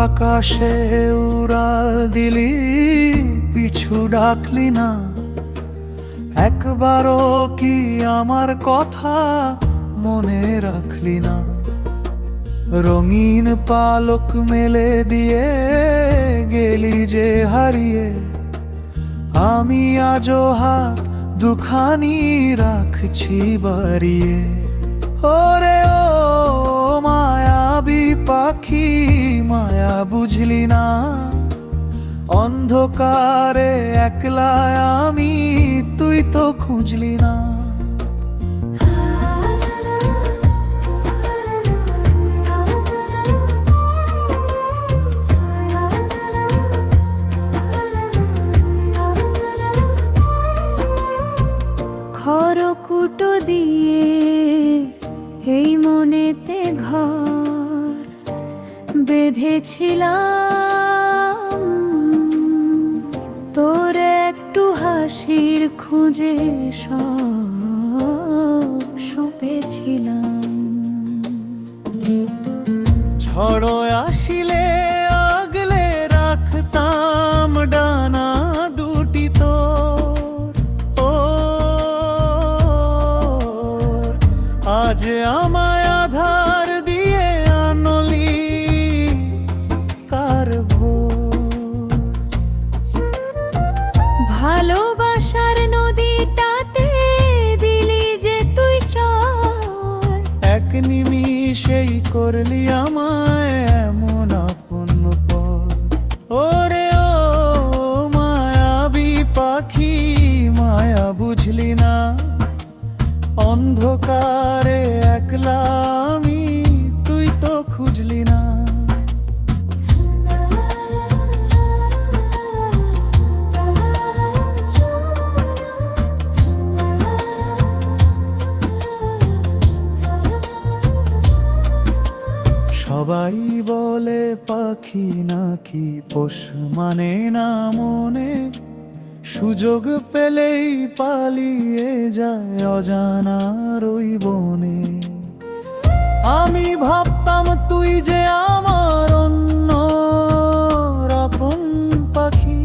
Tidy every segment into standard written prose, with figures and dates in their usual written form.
আকাশে উড়াল দিলি, পিছু ডাকলি না একবারও, কি আমার কথা মনে রাখলি না? রঙিন পালক মেলে দিয়ে গেলি যে হারিয়ে, আমি আজও হাত দুখানি রাখছি বাড়িয়ে। ওরে ও মায়াবী পাখি, মায়া বুঝলি না? অন্ধকারে একলা আমি, তুই তো খুঁজলি না। খড়কুটো দিয়ে এই মনেতে ঘর বেঁধেছিলাম, তোর একটু হাসির খুঁজে সব সঁপেছিলাম। ঝড় আসিলে আগলে রাখতাম ডানা দুটি তোর। ও আজ আমায় আধার দিয়ে আনলি কার ভোর। ভালোবাসার নদীটাতে দিলি যে তুই চর, এক নিমিষেই করলি আমায় এমন আপন পর। ওরে ও মায়াবী পাখি, মায়া বুঝলি না? অন্ধকারে একলা আমি, তুই তো খুঁজলি না। সবাই বলে পাখি নাকি পোষ মানে না মনে, সুযোগ পেলেই পালিয়ে যায় অজানার ওই বনে। আমি ভাবতাম তুই যে আমার অন্য আপন পাখি,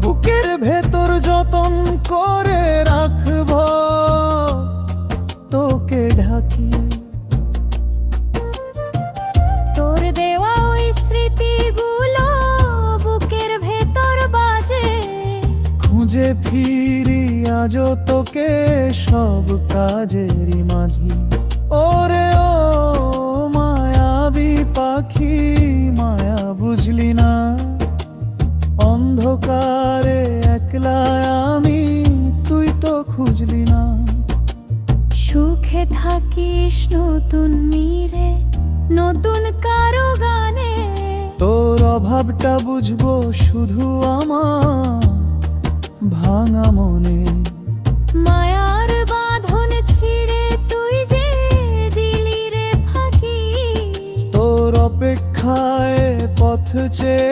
বুকের ভেতর যতন করে রাখব তোকে ঢাকি। তোর দেওয়া ওই স্মৃতিগুলো বুকের ভেতর বাজে, খুঁজে ফিরি আজও তোকে সব কাজেরই মাঝি। ওরে ও মায়াবী পাখি, মায়া বুঝলি না? অন্ধকারে একলা আমি, তুই তো খুঁজলি না। সুখে থাকিস নতুন নীরে, নতুন কারো গানে, তোর অভাবটা বুঝবো শুধু আমার ভাঙা মনে। মায়ার বাঁধন ছিঁড়ে তুই যে দিলি রে ফাঁকি, তোর অপেক্ষায় পথ চেয়ে